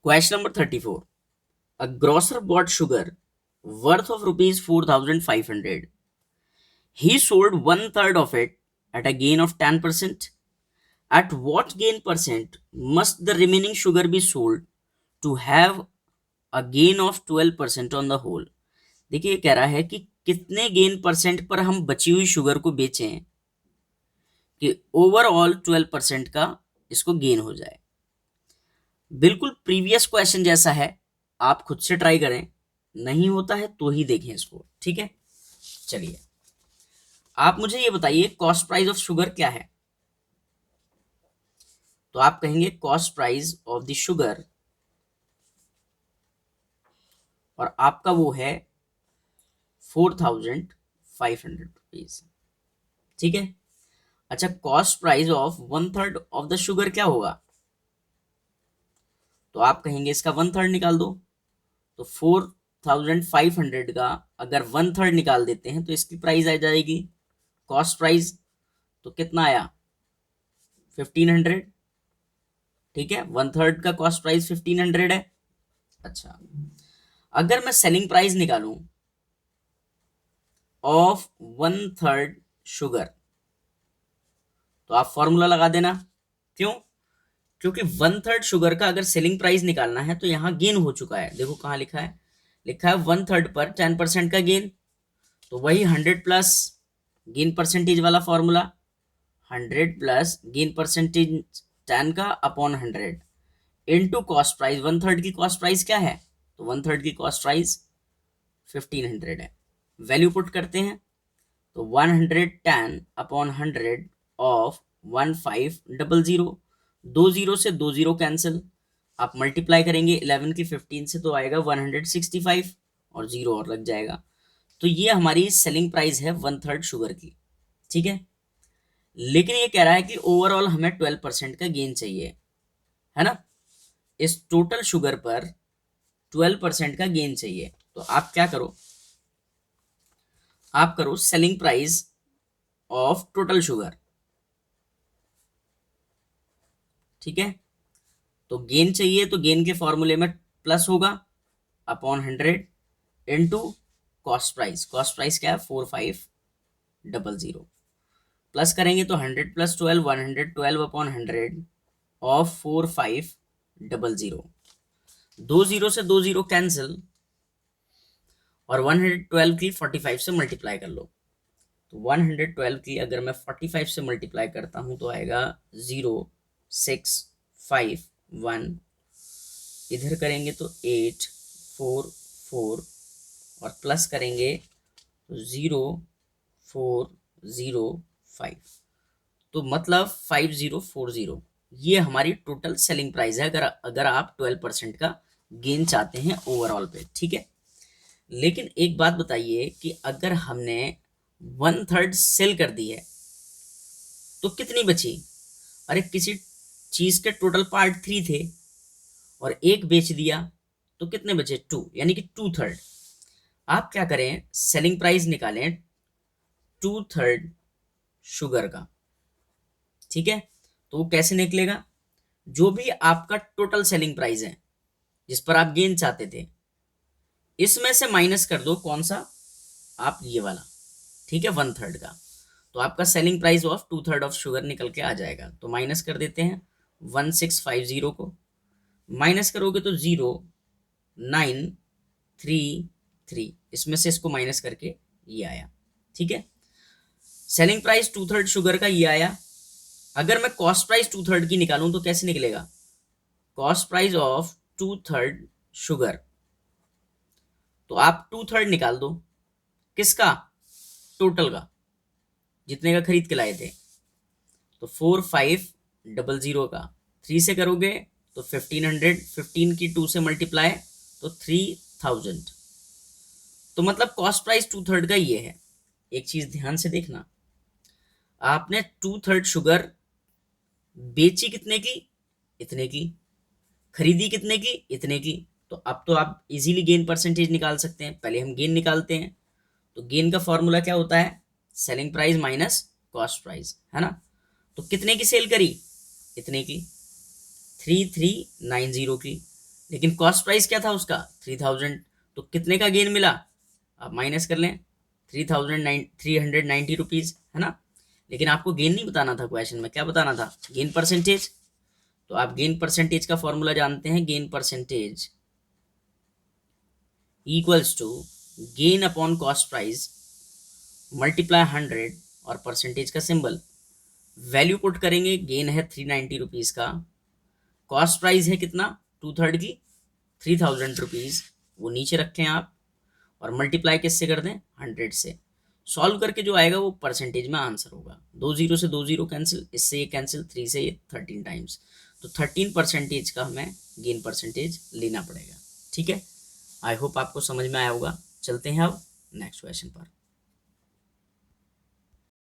Question number 34. A grocer bought sugar worth of rupees 4,500. He sold one third of it at a gain of 10%. At what gain percent must the remaining sugar be sold to have a gain of 12% on the whole? देखिए ये कह रहा है कि कितने gain percent पर हम बची हुई शुगर को बेचें कि ओवरऑल 12% का इसको गेन हो जाए। बिल्कुल प्रीवियस क्वेश्चन जैसा है, आप खुद से ट्राई करें, नहीं होता है तो ही देखें इसको, ठीक है। चलिए आप मुझे ये बताइए कॉस्ट प्राइस ऑफ शुगर क्या है। तो आप कहेंगे cost price of the sugar और आपका वो है 4,500 रुपीज, ठीक है। अच्छा, cost price of one third of the sugar क्या होगा? तो आप कहेंगे इसका वन थर्ड निकाल दो। तो 4,500 का अगर वन थर्ड निकाल देते हैं तो इसकी प्राइस आ जाएगी कॉस्ट प्राइस, तो कितना आया 1,500, ठीक है। वन थर्ड का कॉस्ट प्राइस 1,500 है। अच्छा, अगर मैं सेलिंग प्राइस निकालूं ऑफ वन थर्ड शुगर तो आप फॉर्मूला लगा देना। क्यों? क्योंकि वन थर्ड शुगर का अगर सेलिंग प्राइस निकालना है तो यहां गेन हो चुका है। देखो कहां लिखा है, लिखा है वन थर्ड पर 10% का गेन, तो वही 100 प्लस गेन परसेंटेज वाला फॉर्मूला, 100 प्लस गेन परसेंटेज 10 का upon 100 into cost price. One third की कॉस्ट प्राइस क्या है? तो वन थर्ड की कॉस्ट प्राइस 1,500 है। वैल्यू पुट करते हैं तो 110 अपॉन 100 ऑफ 1500, दो जीरो से दो जीरो कैंसिल, आप मल्टीप्लाई करेंगे 11 की 15 से तो आएगा 165 और जीरो और लग जाएगा। तो ये हमारी सेलिंग प्राइस है वन थर्ड शुगर की, ठीक है। लेकिन ये कह रहा है कि ओवरऑल हमें 12% का गेन चाहिए, है ना। इस टोटल शुगर पर 12% का गेन चाहिए। तो आप क्या करो, आप करो selling price of total sugar, ठीक है। तो गेन चाहिए तो गेन के फॉर्मूले में प्लस होगा upon 100 into cost price. Cost price क्या है 4,500, प्लस करेंगे तो 100 प्लस 12 112 अपॉन 100 ऑफ 4,500, दो जीरो से दो जीरो कैंसिल और 112 की 45 से मल्टीप्लाई कर लो। तो 112 की अगर मैं 45 से मल्टीप्लाई करता हूं तो आएगा 0,651, इधर करेंगे तो 844 और प्लस करेंगे तो 0,405, तो मतलब 5,040। ये हमारी टोटल सेलिंग प्राइस है अगर अगर आप 12% का गेन चाहते हैं ओवरऑल पे, ठीक है। लेकिन एक बात बताइए कि अगर हमने वन थर्ड सेल कर दी है तो कितनी बची? अरे किसी चीज के टोटल पार्ट 3 थे और एक बेच दिया तो कितने बचे 2, यानी कि टू थर्ड। आप क्या करें, सेलिंग प्राइस निकालें टू थर्ड शुगर का, ठीक है। तो वो कैसे निकलेगा? जो भी आपका टोटल सेलिंग प्राइस है जिस पर आप गेन चाहते थे, इसमें से माइनस कर दो कौन सा, आप ये वाला, ठीक है, वन थर्ड का। तो आपका selling price of two third of sugar निकल के आ जाएगा। तो माइनस कर देते हैं 1650 को, माइनस करोगे तो 0,933, इसमें से इसको माइनस करके ये आया, ठीक है। Selling price two third sugar का ये आया। अगर मैं कॉस्ट प्राइस टू थर्ड की निकालूं तो कैसे निकलेगा? Cost price of two third sugar, तो आप टू थर्ड निकाल दो, किसका? टोटल का, जितने का खरीद के लाए थे। तो 4,500 का 3 से करोगे तो 1,500, 15 की 2 से मल्टीप्लाई तो 3,000। तो मतलब कॉस्ट प्राइस टू थर्ड का ये है। एक चीज ध्यान से देखना, आपने टू थर्ड शुगर बेची कितने की? इतने की। खरीदी कितने की? इतने की। तो अब तो आप इजीली गेन परसेंटेज निकाल सकते हैं। पहले हम गेन निकालते हैं। तो गेन का फॉर्मूला क्या होता है? Selling price minus cost price, है ना। तो कितने की सेल करी? इतने की, 3,390 की। लेकिन कॉस्ट प्राइस क्या था उसका 3000, तो कितने का गेन मिला, आप माइनस कर लें, 3,390 रुपीज, है ना। लेकिन आपको गेन नहीं बताना था क्वेश्चन में, क्या बताना था, गेन परसेंटेज। तो आप गेन परसेंटेज का फॉर्मूला जानते हैं, gain percentage equals to gain upon cost price multiply 100 और परसेंटेज का सिंबल। वैल्यू पुट करेंगे, गेन है 390 रुपीज का, कॉस्ट प्राइस है कितना, 2/3 की 3000 रुपीज, वो नीचे रखें आप, और मल्टीप्लाई किससे कर दें, 100 से। सॉल्व करके जो आएगा वो परसेंटेज में आंसर होगा। 2 0 से 2 0 कैंसिल, इससे ये कैंसिल, 3 से ये 13 टाइम्स, तो 13% का हमें गेन परसेंटेज लेना पड़ेगा। ठीक है, आई होप आपको समझ में आया होगा। चलते हैं अब नेक्स्ट क्वेश्चन पर।